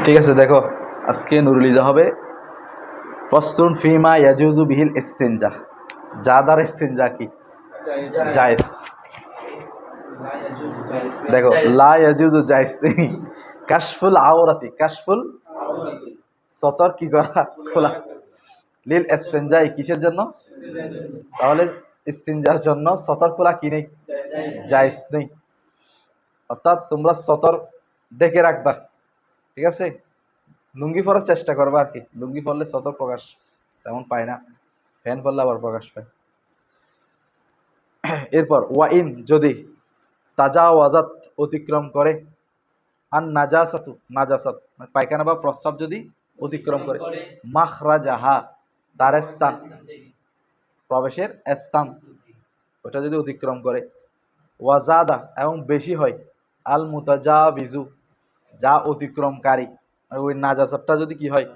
ঠিক আছে, দেখো আজকে নুরুল ইজা হবে ফসলুন ফিমা ইয়াজুজু বিহিল ইস্তিনজা। জাদার ইস্তিনজা কি? জায়েজ। দেখো লা ইয়াজুজু জায়েজ নেই। কাশফুল আওরাতি, কাশফুল সতর কি করা? খোলা। লিল ইস্তিনজা কিসের জন্য? তাহলে ইস্তিনজার জন্য সতর খোলা কি নেই? জায়েজ নেই। অর্থাৎ তোমরা সতর ডেকে রাখবা, ঠিক আছে? লুঙ্গি পরার চেষ্টা করবা আর কি। লুঙ্গি পরলে সতর প্রকাশ তেমন পায় না, ফ্যান পরলে আবার প্রকাশ পায়। এরপর ওয়াইন যদি তাজাওয়াজাত অতিক্রম করে, আর নাজাসাতু নাজাসাত মানে পায়খানা বা প্রস্রাব যদি অতিক্রম করে, মাখরাজাহা তার স্থান, প্রবেশের স্থান, ওটা যদি অতিক্রম করে, ওয়াজাদা এবং বেশি হয়, আল মুতাজাবিজু যা অতিক্রমকারী, ওই নাজাসাতটা যদি কি হয়?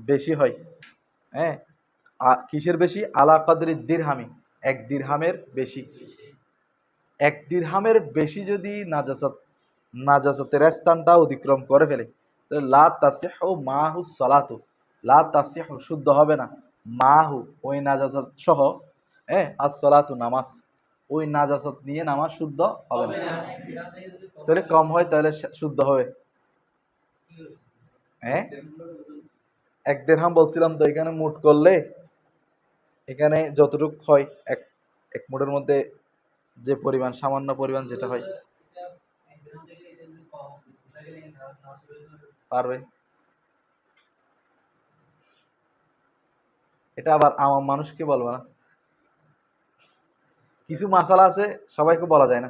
বেশি হয়। হ্যাঁ, কিসের বেশি? আলা কাদরি দিরহামি, এক দিরহামের বেশি। এক দিরহামের বেশি যদি নাজাসাতের স্থানটা অতিক্রম করে ফেলে, লা তাসিহু মাহু সালাতু, লা তাসিহু শুদ্ধ হবে না, মাহু ওই নাজাসাত সহ, হ্যাঁ, আস সালাতু নামাজ, ওই নাজাসাত নিয়ে নামাজ শুদ্ধ হবে না। তাহলে কম হয় তাহলে শুদ্ধ হবে। হ্যাঁ, এক দিরহাম বলছিলাম তো, এখানে মুট করলে এখানে যতটুকু হয় এক এক মুঠের মধ্যে যে পরিমাণ, সামান্য পরিমাণ যেটা হয়, পারবে। এটা আবার আমার মানুষকে বলবো না, কিছু মাসালা আছে সবাইকে বলা যায় না,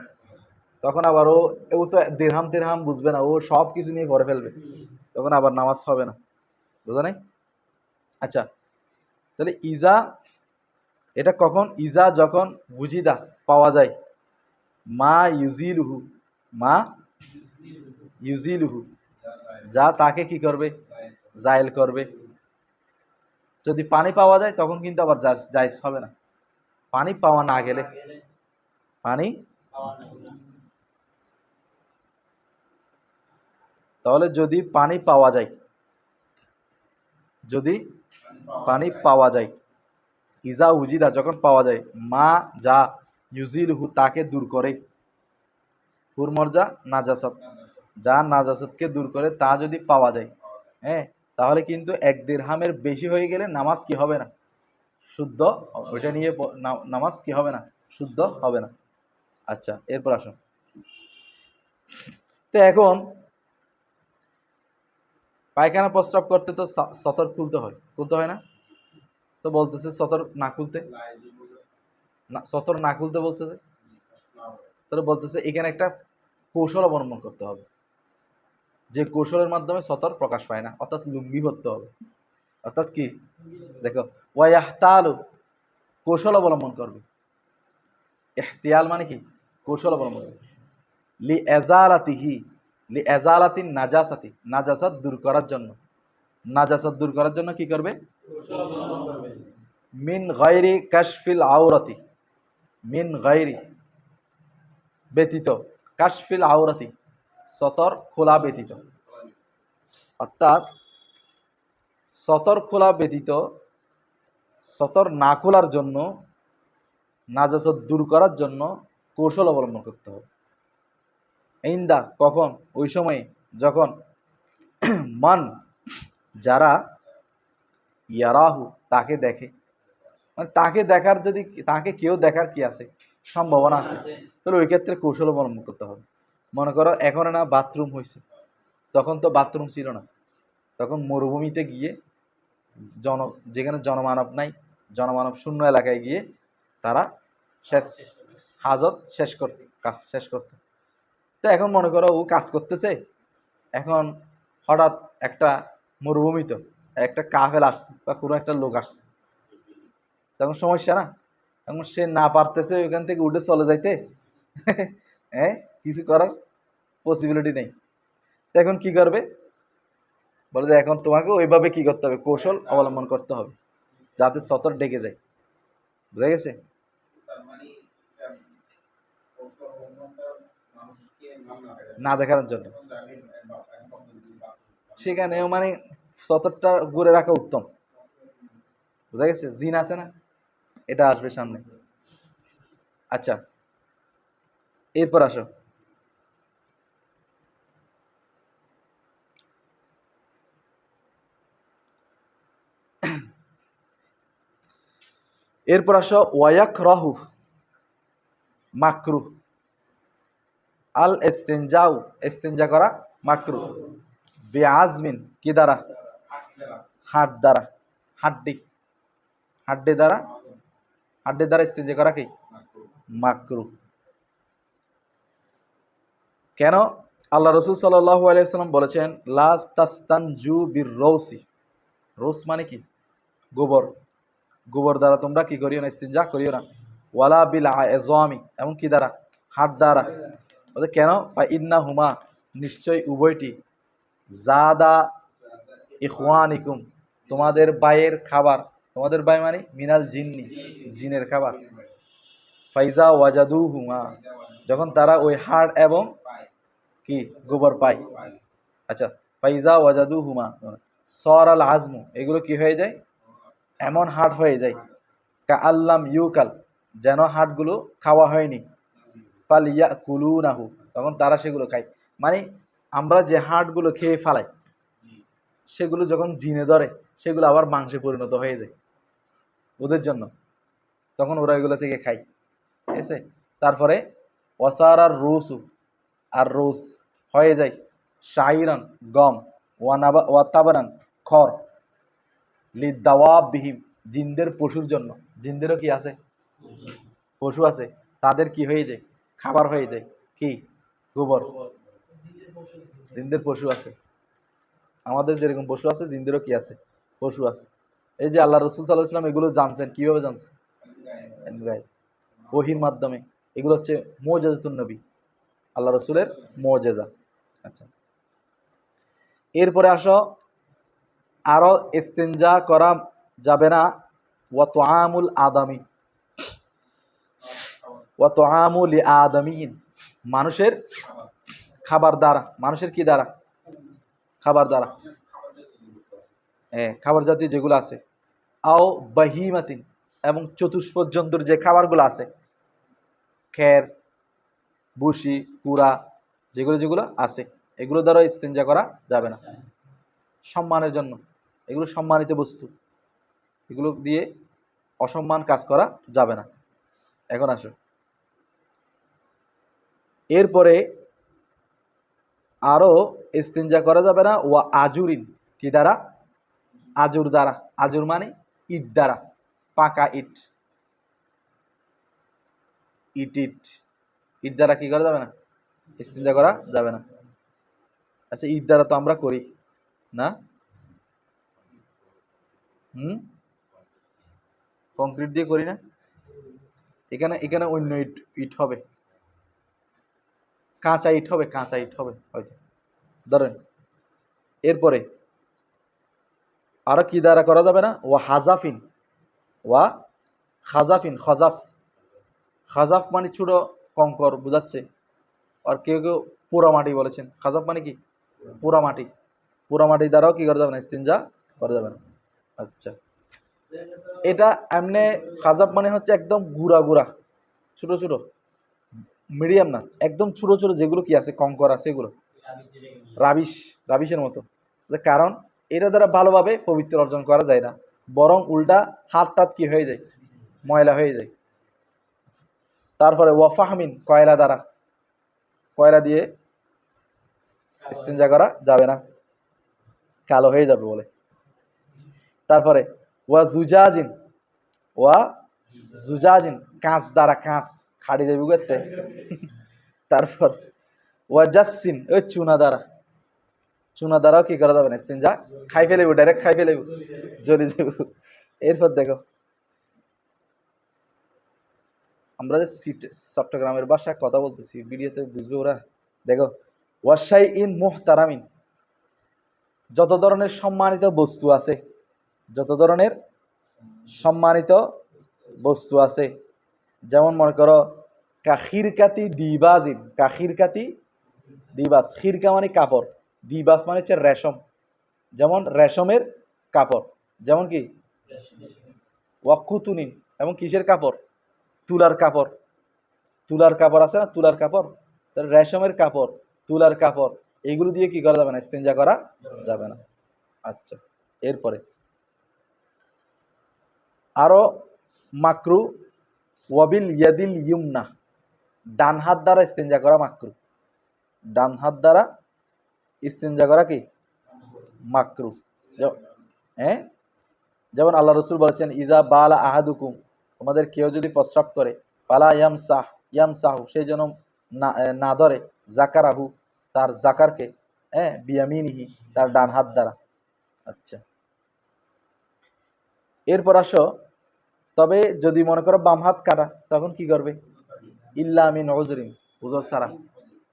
তখন আবার ও তো দিরহাম তিরহাম বুঝবে না, ও সব কিছু নিয়ে করে ফেলবে, তখন আবার নামাজ হবে না। বুঝা নাই? আচ্ছা, তাহলে ইজা এটা কখন? ইজা যখন বুঝিদা পাওয়া যায়, মা ইউজিলুহু, মা ইউজিলুহু যা তাকে কি করবে? জায়েল করবে। যদি পানি পাওয়া যায় তখন কিন্তু আবার জায়েজ হবে না। পানি পাওয়া না গেলে, পানি তাহলে যদি পানি পাওয়া যায়, যদি পানি পাওয়া যায়, ইজা উজিদা যখন পাওয়া যায়, মা যা ইউজিলহু তাকে দূর করে, হুরমর্জা নাজাসাত যা নাজাসাতকে দূর করে, তা যদি পাওয়া যায়, হ্যাঁ, তাহলে কিন্তু এক দিরহামের বেশি হয়ে গেলে নামাজ কি হবে না? শুদ্ধ। ওইটা নিয়ে নামাজ কি হবে না? শুদ্ধ হবে না। আচ্ছা, এরপর আসুন। তো এখন পায়খানা প্রস্রাব করতে তো সতর খুলতে হয়, খুলতে হয় না? তো বলতেছে সতর না খুলতে, না সতর না খুলতে বলছে যে, তাহলে বলতেছে এখানে একটা কৌশল অবলম্বন করতে হবে, যে কৌশলের মাধ্যমে সতর প্রকাশ পায় না, অর্থাৎ লুঙ্গি ভরতে হবে। অর্থাৎ কি? দেখো, ওয়াইহতালু কৌশল অবলম্বন করবে। ইহতিয়াল মানে কি? কৌশল অবলম্বন করবে। লি এজালাতিহি, লি এজালাতিন নাজাসাতি নাজাসাত দূর করার জন্য, নাজাসাত দূর করার জন্য কি করবে? মিন গায়রি কাশফিল আওরাতি, মিন গায়রি ব্যতীত, কাশফিল আওরাতি সতর খোলা ব্যতীত, অর্থাৎ সতর খোলা ব্যতীত, সতর না খোলার জন্য, নাজাসাত দূর করার জন্য কৌশল অবলম্বন করতে হবে। ইন্দা কখন? ওই সময়ে যখন মান যারা ইয়ারাহু তাকে দেখে, মানে তাকে দেখার, যদি তাকে কেউ দেখার কি আছে, সম্ভাবনা আছে, তাহলে ওই ক্ষেত্রে কৌশল অবলম্বন করতে হবে। মনে করো এখন না বাথরুম হয়েছে, তখন তো বাথরুম ছিল না, তখন মরুভূমিতে গিয়ে যেখানে জনমানব নাই, জনমানব শূন্য এলাকায় গিয়ে তারা শেষ হাজত শেষ করতে, কাজ শেষ করতে। তো এখন মনে করো ও কাজ করতেছে, এখন হঠাৎ একটা মরুভূমিতে একটা কাফেল আসছে বা কোনো একটা লোক আসছে, তখন সমস্যা না? এখন সে না পারতেছে ওইখান থেকে উঠে চলে যাইতে, হ্যাঁ, কিছু করার পসিবিলিটি নেই। তো এখন কি করবে? বলে যে এখন তোমাকে ওইভাবে কি করতে হবে? কৌশল অবলম্বন করতে হবে যাতে সতর ডেকে যায়। বুঝা গেছে? না দেখানোর জন্য। সেখানেও মানে সতরটা ঘুরে রাখা উত্তম। বুঝা গেছে? জিন আছে না, এটা আসবে সামনে। আচ্ছা, এরপর আসো, ওয়াক রাহু মাকরু আল ইস্তেনজাউ, ইস্তেনজা করা মাকরু বিআজমিন কি দ্বারা? হাট দ্বারা, হাড্ডি, হাড্ডি দ্বারা, হাড্ডি দ্বারা ইস্তেনজা করা কি মাকরু। কেন? আল্লাহ রসুল সাল্লাল্লাহু আলাইহি ওয়াসাল্লাম বলেছেন লাস তাস্তানজু বির রৌসি, রোস মানে কি? গোবর, গোবর দ্বারা তোমরা কি করিও না? ইস্তিনজা করিও না। ওয়ালা বিল আযমি, এবং কি দ্বারা? হাত দ্বারা। বলতে কেন? ফা ইন্না হুমা, নিশ্চয় উভয়টি, জাদা ইখওয়ানিকুম, তোমাদের ভাইয়ের খাবার। তোমাদের ভাই মানে মিনাল জিন্নি, জিনের খাবার। ফাইজা ওয়াজাদু হুমা, যখন তারা ওই হাড় এবং কি গোবর পায়। আচ্ছা, ফাইজা ওয়াজাদু হুমা সর আল আজমু, এগুলো কি হয়ে যায়? এমন হাট হয়ে যায়, কা আল্লাম ইউকাল, যেন হাটগুলো খাওয়া হয়নি। ফাল ইয়া কুলু নাহু, তখন তারা সেগুলো খায়। মানে আমরা যে হাটগুলো খেয়ে ফেলাই, সেগুলো যখন জিনে ধরে, সেগুলো আবার মাংসে পরিণত হয়ে যায় ওদের জন্য, তখন ওরা এগুলো থেকে খায়। ঠিক আছে? তারপরে ওয়াসার আর রোসু, আর রোস হয়ে যায় শাইরান গম, ওয়াতাবারান খড়, লিদাওয়াব বিহিম, জিনদের পশুর জন্য। জিনদেরও কি আছে? পশু আছে, তাদের কি হয়ে যায়? খাবার হয়ে যায় কি গোবর। জিনদের পশু আছে, আমাদের যেরকম পশু আছে, জিনদেরও কি আছে? পশু আছে। এই যে আল্লাহ রসুল সাল্লাহ ইসলাম এগুলো জানছেন, কিভাবে জানছেন? ওহির মাধ্যমে। এগুলো হচ্ছে মুআজিজাতুন নবী, আল্লাহ রসুলের মুআজিজা। আচ্ছা, এরপরে আসো, আরো ইস্তেনজা করা যাবে না ওয়া তুআমুল আদামি, ওয়া তুআমুল আদামিন, মানুষের খাবার দ্বারা। মানুষের কি দ্বারা? খাবার দ্বারা, খাবার জাতীয় যেগুলো আছে। আও বাহিমাতিন, এবং চতুষ্পদ জন্তুর যে খাবারগুলো আছে, খের, বুসি, কুড়া, যেগুলো যেগুলো আছে, এগুলো দ্বারা ইস্তেনজা করা যাবে না। সম্মানের জন্য, এগুলো সম্মানিত বস্তু, এগুলো দিয়ে অসম্মান কাজ করা যাবে না। এখন আসো, এরপরে আরো ইস্তেনজা করা যাবে না ওয়া আজুরিন, কি দ্বারা? আজুর দ্বারা। আজুর মানে ইট দ্বারা, পাকা ইট, ইট ইট, ইট দ্বারা কি করা যাবে না? ইস্তেনজা করা যাবে না। আচ্ছা, ইট দ্বারা তো আমরা করি না, কংক্রিট দিয়ে করি না। এখানে এখানে অন্য ইট, ইট হবে, কাঁচা ইট হবে, কাঁচা ইট হবে হয়তো, ধরেন। এরপরে আরো কি দ্বারা করা যাবে না? ওয়া হাজাফিন, ওয়া খাজাফিন, খজাফ, খাজাফ মানে ছোট কঙ্কর বুঝাচ্ছে। আর কেউ কেউ পোড়া মাটি বলেছেন। খাজাফ মানে কি? পোড়া মাটি। পোড়া মাটি দ্বারাও কি করা যাবে না? ইস্তেনজা করা যাবে না। আচ্ছা, এটা এমনি খাজাফ মানে হচ্ছে একদম গুড়া গুড়া, ছোট ছোট, মিডিয়াম না, একদম ছোট ছোট যেগুলো কি আছে, কঙ্কর আছে, এগুলো রাবিশ, রাবিশের মতো। কারণ এটা দ্বারা ভালোভাবে পবিত্র অর্জন করা যায় না, বরং উল্টা হাত টাত কি হয়ে যায়? ময়লা হয়ে যায়। তারপরে ওয়াফাহমিন, কয়লা দ্বারা, কয়লা দিয়ে ইস্তেনজা করা যাবে না, কালো হয়ে যাবে বলে। তারপরে ওয়া জুজাজিন, ওয়া জুজাজিন, কাঁচ দ্বারা, কাঁচ খাড়ি দেবি করতে। তারপর ওয়া জাসিন, ওই চুনা দ্বারা, চুনা দ্বারাও কি করা যাবে না? ইস্তেনজা খাই ফেলেব, ডাইরেক্ট খাই ফেলেব, জ্বলি যাব। এরপর দেখো, আমরা যে চট্টগ্রামের ভাষায় কথা বলতেছি, ভিডিওতে বুঝবে ওরা। দেখো, ওয়াশাই ইন মুহতারামিন, যত ধরনের সম্মানিত বস্তু আছে, যত ধরনের সম্মানিত বস্তু আছে, যেমন মনে করো কাখিরকাতি দিবাজিন, কাখিরকাতি দিবাস, খিরকা মানে কাপড়, দিবাস মানে হচ্ছে রেশম, যেমন রেশমের কাপড়, যেমন কি ওয়াকুতুনিন, এবং কিসের কাপড়, তুলার কাপড়, তুলার কাপড় আছে না, তুলার কাপড়, রেশমের কাপড়, তুলার কাপড়, এগুলো দিয়ে কি করা যাবে না, ইস্তেঞ্জা করা যাবে না। আচ্ছা, এরপরে আরো মাকরু ওয়াবিল ইয়াদিল ইউমনা, ডান হাত দ্বারা ইস্তেঞ্জা করা মাকরু, ডান হাত দ্বারা ইস্তেঞ্জা করা কি মাকরু। হ্যাঁ, যেমন আল্লাহ রসুল বলেছেন ইজা বালা আহাদুকুম, তোমাদের কেউ যদি প্রস্রাব করে, পালা ইয়াম সাহু, সেই জন্য না ধরে, জাকারাহু, তার জাকারকে, বিয়ামিনিহি, তার ডান হাত দ্বারা। আচ্ছা, এরপর আসো, তবে যদি মনে করো বাম হাত কাটা, তখন কি করবে, ইল্লা মিন উযরিন, উযর ছাড়া,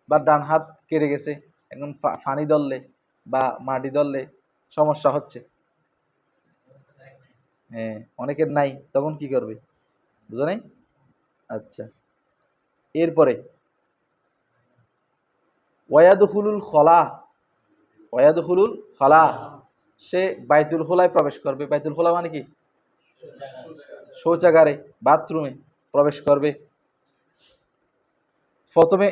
বা ডান হাত কেটে গেছে, এখন পানি ধরলে বা মাটি ধরলে সমস্যা হচ্ছে, হ্যাঁ অনেকের নাই, তখন কি করবে, বুঝো নাই? আচ্ছা, এরপরে ওয়াদখুলুল খলা, ওয়াদখুলুল খলা, সে বাইতুল খোলায় প্রবেশ করবে। বাইতুল খোলা মানে কি, শৌচাগারে, বাথরুমে প্রবেশ করবে। প্রথমে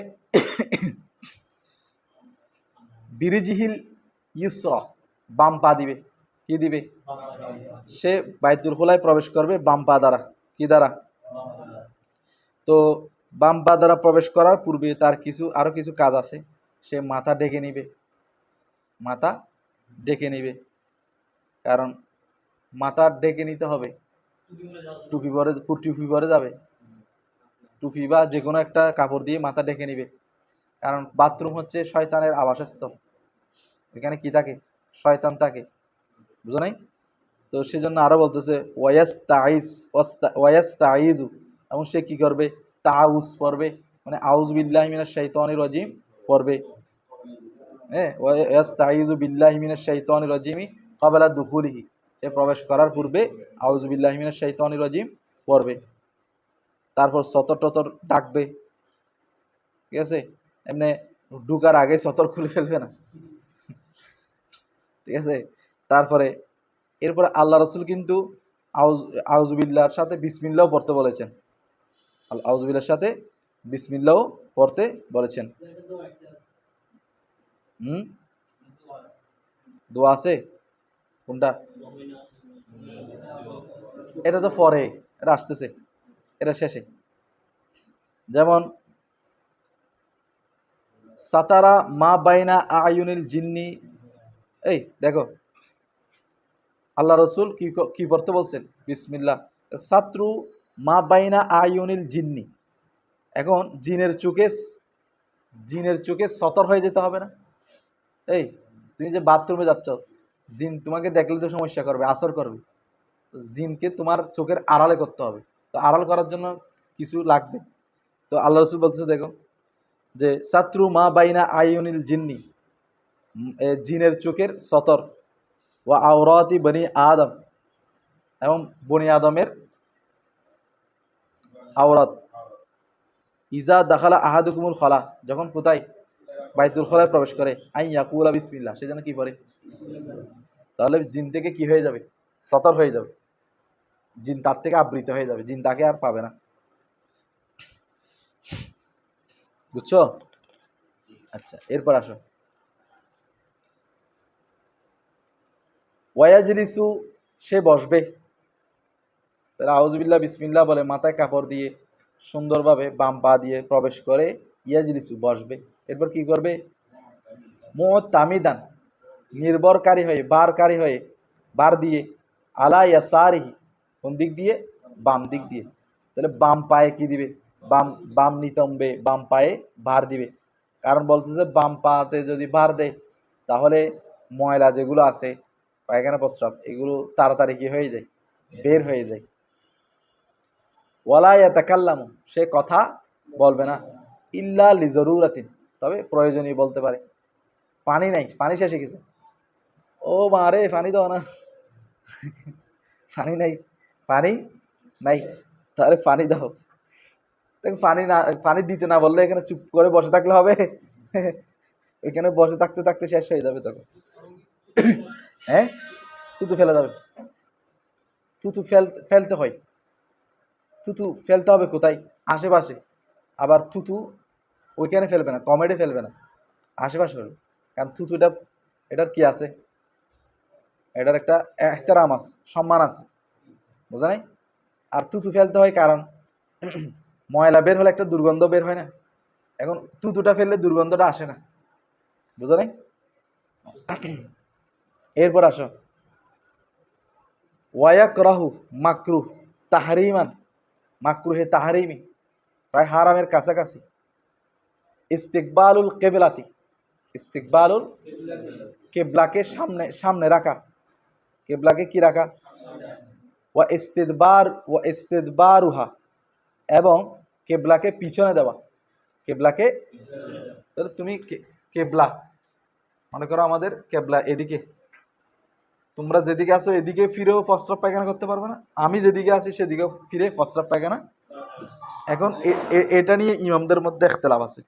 বিরিজিহিল ইউসরা, বাম পা দিবে, কি দিবে, সে বাইতুল খোলায় প্রবেশ করবে বাম পা দ্বারা, কি দ্বারা, তো বাম পা দ্বারা প্রবেশ করার পূর্বে তার আরো কিছু কাজ আছে। সে মাথা ঢেকে নিবে, মাথা ঢেকে নিবে, কারণ মাথা ঢেকে নিতে হবে, টুপি পরে যাবে, টুপি বা যে কোনো একটা কাপড় দিয়ে মাথা ঢেকে নিবে, কারণ বাথরুম হচ্ছে শয়তানের আবাসস্থল, এখানে কি থাকে, শয়তান থাকে, বুঝো নাই? তো সেজন্য আরো বলতেছে ওয়ায়াস্তাইজু, এবং সে কি করবে, তাউজ পড়বে, মানে আউযু বিল্লাহি মিনাশ শাইতানির রাজিম পড়বে, হ্যাঁ, ওয়ায়াস্তাইজু বিল্লাহি মিনাশ শাইতানির রাজিমি ক্বাবলা দুখুলিহি, সে প্রবেশ করার পূর্বে আউযু বিল্লাহি মিনাশ শাইতানির রাজিম পড়বে। তারপর সতর টতর ডাকবে, ঠিক আছে, এমনি ঢুকার আগে সতর খুলে ফেলবে না, ঠিক আছে। তারপরে এরপরে আল্লাহ রসুল কিন্তু আউজুবিল্লাহর সাথে বিসমিল্লাও পড়তে বলেছেন, আউজুবিল্লাহর সাথে বিসমিল্লাও পড়তে বলেছেন। দোয়া আছে কোনটা, এটা তো পরে, এটা আসতেছে, এটা শেষে। যেমন সাতারা মা বাইনা আয়ুনিল জিন্নি, এই দেখো আল্লাহ রসুল কি পড়তে বলছেন, বিসমিল্লাহ, সাতরু মা বাইনা আয়ুনিল জিন্নি, এখন জিনের চোখে সতর হয়ে যেতে হবে না। এই তুমি যে বাথরুমে যাচ্ছ, জিন তোমাকে দেখলে তো সমস্যা করবে, আসর করবে, তো জিনকে তোমার চোখের আড়ালে করতে হবে, তো আড়াল করার জন্য কিছু লাগবে। তো আল্লাহ রসুল বলতেছে দেখো, যে সাতরু মা বাইনা আয়ুনিল জিন্নি, জিনের চোখের সতর, ও আওরাতি বনি আদম, এবং বনি আদমের আওরাত, ইজা দাখালা আহাদুকুমুল খলা, যখন কোথায়, বাইতুল খলায় প্রবেশ করে, আই ইয়াকুলা বিসমিল্লাহ, সে যেন কি করে, তাহলে জিন থেকে কি হয়ে যাবে, সতর হয়ে যাবে, জিন তার থেকে আবৃত হয়ে যাবে, জিন তাকে আর পাবে না, বুঝছো? আচ্ছা, এরপর আসো, ওয়াজলিসু, সে বসবে, তাহলে আউযুবিল্লাহ বিসমিল্লাহ বলে মাথায় কাপড় দিয়ে সুন্দরভাবে বাম পা দিয়ে প্রবেশ করে, ইয়াজলিসু বসবে। এরপর কি করবে, মুতামিদান, নির্ভরকারী হয়ে, বার দিয়ে, আলা ইয়াসারিহি, কোন দিক দিয়ে, বাম দিক দিয়ে, তাহলে বাম পায়ে কি দিবে, বাম নিতম্বে, বাম পায়ে ভার দিবে, কারণ বলতেছে বাম পাতে যদি ভার দেয়, তাহলে ময়লা যেগুলো আছে, পায়খানা প্রস্রাব, এগুলো তাড়াতাড়ি কি হয়ে যায়, বের হয়ে যায়। ওয়ালা ইয়াতাকাল্লামু, সে কথা বলবে না, ইল্লা লিজরুরাতিন, তবে প্রয়োজনীয় বলতে পারে, পানি নাই, পানি শেষ হয়ে গেছে, ও মারে পানি দাও না, পানি নাই, পানি নাই, তাহলে পানি দাও, পানি না, পানি দিতে না বললে এখানে চুপ করে বসে থাকলে হবে, এখানে বসে থাকতে থাকতে শেষ হয়ে যাবে তখন। হ্যাঁ, থুতু ফেলে যাবে। থুতু ফেলতে হয়, থুতু ফেলতে হবে কোথায়? আশেপাশে। আবার থুতু ওইখানে ফেলবে না, কমেডে ফেলবে না, আশেপাশে ফেলবে। কারণ থুতুটা, এটার কি আছে, এটার একটা এহতেরাম আছে, সম্মান আছে, বোঝা নাই? আর থুতু ফেলতে হয় কারণ ময়লা বের হলে একটা দুর্গন্ধ বের হয় না? এখন থুতুটা ফেললে দুর্গন্ধটা আসে না, বুঝা নাই? এরপর আসো, ওয়ায়াকরাহু মাকরুহ তাহরিমান, মাকরুহে তাহরিমি, প্রায় হারামের কাছাকাছি। ইস্তিকবালুল কেবলাতি, ইস্তিকবালুল কেবলাকে সামনে সামনে রাখা, কেবলাকে কি রাখা? ওয়া ইস্তিদবারুহা, এবং কেবলাকে পিছনে দেওয়া, কেবলাকে, তাহলে তুমি কেবলা, মনে করো আমাদের কেবলা এদিকে, তোমরা যেদিকে আসো এদিকে ফিরেও প্রস্রাব পায়খানা করতে পারবে না, আমি যেদিকে আসি সেদিকে ফিরে প্রস্রাব পায়খানা। এখন এটা নিয়ে ইমামদের মধ্যে ইখতিলাফ আছে।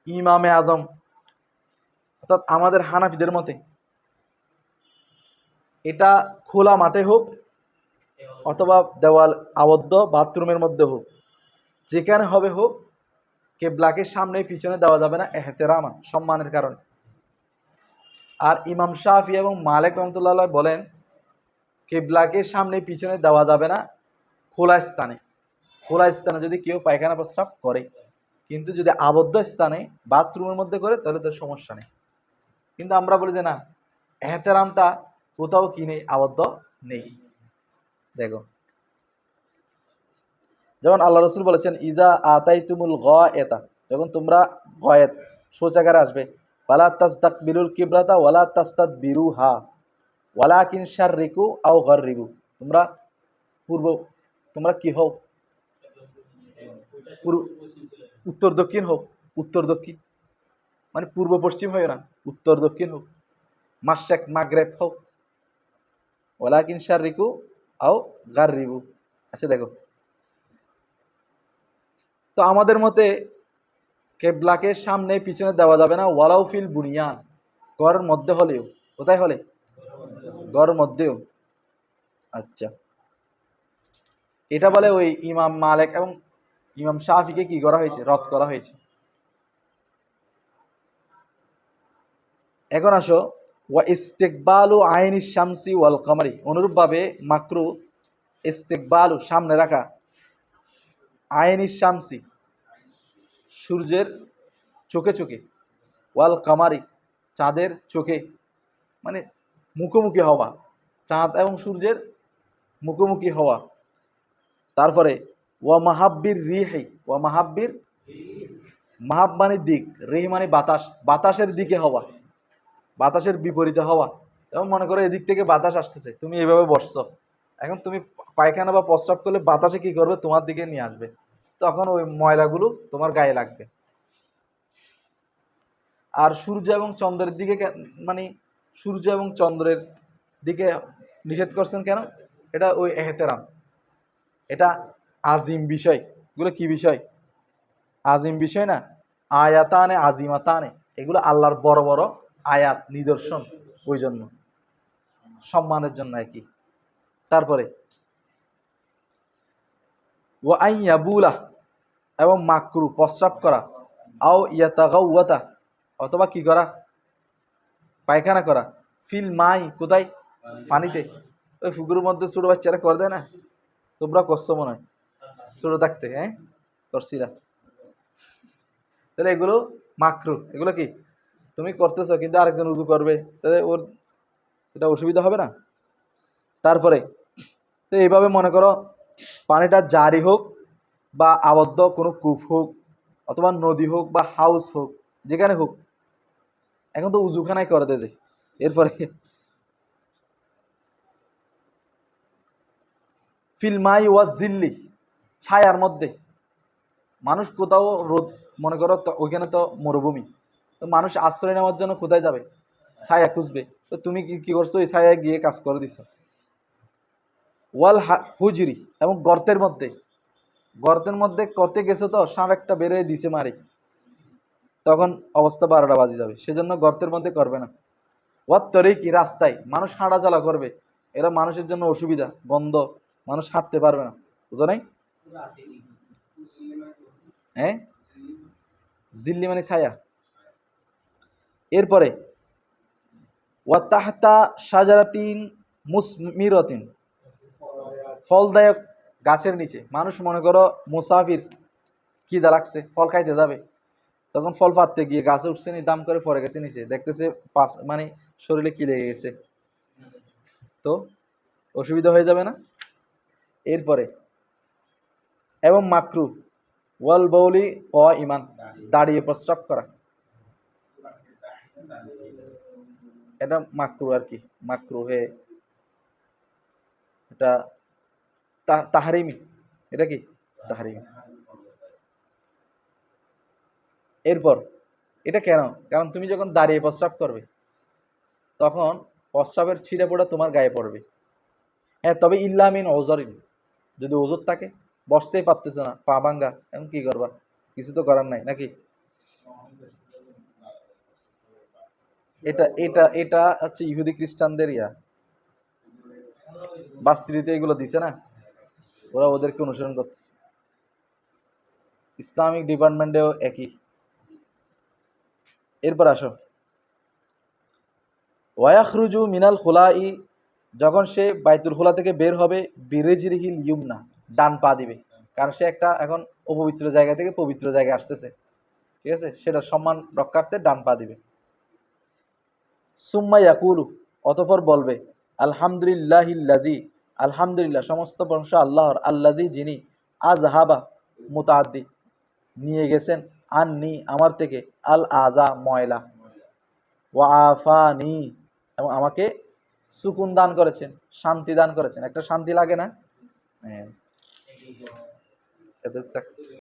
ইমামে আজম অর্থাৎ আমাদের হানাফিদের মতে এটা খোলা মাঠে হোক অথবা দেওয়াল আবদ্ধ বাথরুমের মধ্যে হোক, যেখানে হবে হোক, কেবলাকে সামনে পিছনে দেওয়া যাবে না, এহতেরামা, সম্মানের কারণে। আর ইমাম শাফি এবং মালিক রহমতুল্লাহ বলেন কেবলাকে সামনে পিছনে দেওয়া যাবে না খোলা স্থানে, খোলা স্থানে যদি কেউ পায়খানা প্রস্রাব করে, কিন্তু যদি আবদ্ধ স্থানে বাথরুমের মধ্যে করে তাহলে তার সমস্যা নেই। কিন্তু আমরা বলি যে না, এহতেরামটা কোথাও কি নেই, আবদ্ধ নেই। দেখো, যেমন আল্লাহ রসুল বলেছেন ইজা আতাইতুমুল গয়েতা, যখন তোমরা গয়েত শৌচাগারে আসবে, ওয়ালা তাস্তাকবিলুল কিবলাতা ওয়ালা তাস্তাদবিরুহা ওয়ালাকিন শাররিকু আও গাররিবু, তোমরা পূর্ব, তোমরা কি হও, উত্তর দক্ষিণ হোক, উত্তর দক্ষিণ মানে পূর্ব পশ্চিম হয় না, উত্তর দক্ষিণ হোক, মাশরিক মাগরিব হোক, ওয়ালাকিন শাররিকু আও গাররিবু। আচ্ছা দেখো, তো আমাদের মতে কেবলাকে সামনে পিছনে দেওয়া যাবে না, ওয়ালাউ ফিল বুনিয়ান, ঘরের মধ্যে হলেও, কোথায় হলে, ঘরের মধ্যেও। আচ্ছা, এটা বলে ওই ইমাম মালিক এবং ইমাম শাফিকে কি করা হয়েছে, রদ করা হয়েছে। এখন আসো, ওয়া ইস্তেকবালু আইনি শামসি ওয়াল কামারি, অনুরূপভাবে মাকরু ইস্তেকবালু, সামনে রাখা, আইনি শামসি, সূর্যের চোখে চোখে, ওয়াল কামারি, চাঁদের চোখে, মানে মুখোমুখি হওয়া, চাঁদ এবং সূর্যের মুখোমুখি হওয়া। তারপরে ওয়া মাহাব্বির রিহি, ওয়া মাহাব্বির, মাহাব মানে দিক, রিহ মানে বাতাস, বাতাসের দিকে হওয়া, বাতাসের বিপরীতে হওয়া। এবং মনে করো এদিক থেকে বাতাস আসতেছে, তুমি এভাবে বসছো, এখন তুমি পায়খানা বা প্রস্রাব করলে বাতাসে কি করবে, তোমার দিকে নিয়ে আসবে, তখন ওই ময়লাগুলো তোমার গায়ে লাগবে। আর সূর্য এবং চন্দ্রের দিকে মানে সূর্য এবং চন্দ্রের দিকে নিষেধ করছেন কেন? এটা ওই এহতেরাম, এটা আজিম বিষয়, এগুলো কি বিষয়, আজিম বিষয় না, আয়াতানে আজিমাতানে, এগুলো আল্লাহর বড় বড় আয়াত, নিদর্শন, ওই জন্য সম্মানের জন্য একই। তারপরে ওয়া আইয়াবুলা, এবং মাকরু প্রস্রাব করা, আও ইয়াতাগাওয়াতা, অথবা কি করা, পায়খানা করা, ফিল মাই, কোথায়, পানিতে। ওই পুকুরের মধ্যে ছোট বাচ্চারা করে দেয় না, তোমরা করছো মনে হয় ছোট থাকতে, হ্যাঁ করছিলা, তাহলে এগুলো মাকরু, এগুলো কি তুমি করতেছো কিন্তু আরেকজন উজু করবে, তাহলে ওর এটা অসুবিধা হবে না। তারপরে তো এইভাবে মনে করো পানিটা জারি হোক বা আবদ্ধ কোনো কূপ হোক অথবা নদী হোক বা হাউস হোক, যেখানে হোক, এখন তো উজুখানায় করে দেয়। এরপরে ফিলমাই ওয়াজ জিল্লি, ছায়ার মধ্যে, মানুষ কোথাও রোদ, মনে করো তো ওইখানে তো মরুভূমি, তো মানুষ আশ্রয় নেওয়ার জন্য কোথায় যাবে, ছায়া খুঁজবে, তো তুমি কি করছো, ওই ছায়া গিয়ে কাজ করে দিছো। ওয়াল হুজরি, এবং গর্তের মধ্যে, গর্তের মধ্যে করতে গেছো তো সাপ একটা বেরোয় দিছে মারি, তখন অবস্থা 12টা বাজে যাবে, সেজন্য গর্তের মধ্যে করবে না। ওয়াত তরিকি, রাস্তায় মানুষ হাঁটাচলা করবে, এরা মানুষের জন্য অসুবিধা, গন্ধ, মানুষ হাঁটতে পারবে না, বুঝো নাই? হ্যাঁ, জিল্লি মানে ছায়া। এরপরে ওয়াত তাহতা শাজারাতিন মুসমিরাতিন, ফলদায়ক গাছের নিচে। মানুষ মনে করো মুসাফির, খিদা লাগছে, ফল খাইতে যাবে, তখন ফল পাড়তে গিয়ে গাছে উঠছে নি, দাম করে পড়ে গেছে নিচে, দেখতেছে পাশ মানে শরীরে কি লেগে গেছে, তো অসুবিধা হয়ে যাবে না? এরপরে এবং মাকরু ওয়াল বৌলি ক ইমান, দাঁড়িয়ে প্রস্রাব করা, এটা মাকরু আর কি, মাকরু হে, এটা তাহারিমি, এটা কি তাহারিমি। এরপর এটা কেন? কারণ তুমি যখন দাঁড়িয়ে প্রস্রাব করবে তখন প্রস্রাবের ছিঁড়ে পড়ে তোমার গায়ে পড়বে। হ্যাঁ, তবে ইল্লামিন ওজরিন, যদি ওজর থাকে, বসতেই পারতেছ না, পা ভাঙ্গা, এখন কি করবা? কিছু তো করার নাই নাকি? এটা এটা এটা হচ্ছে ইহুদি খ্রিস্টানদের বাস্ত্রীতে এগুলো দিছে না, ওরা ওদেরকে অনুসরণ করতেছে। ইসলামিক ডিপার্টমেন্টেও একই। এরপর আসো, ওয়াখরুজু মিনাল খোলাই, যখন সে বাইতুল খোলা থেকে বের হবে, বিরেজরিহিল ইউমনা, ডান পা দিবে, কারণ সে একটা এখন অপবিত্র জায়গা থেকে পবিত্র জায়গায় আসতেছে, ঠিক আছে, সেটা সম্মান রক্ষার্থে ডান পা দিবে। সুম্মা ইয়াকুলু, অতঃপর বলবে, আলহামদুলিল্লাহিল্লাজি, আলহামদুলিল্লাহ, সমস্ত প্রশংসা আল্লাহর, আল্লাজি, যিনি আজহাবা মুতাআদ্দি, নিয়ে গেছেন, আননি, আমার থেকে, আল আজা, ময়লা, ওয়া আফানি, এবং আমাকে সুকুন দান করেছেন, শান্তি দান করেছেন। একটা শান্তি লাগে না? হ্যাঁ, এদের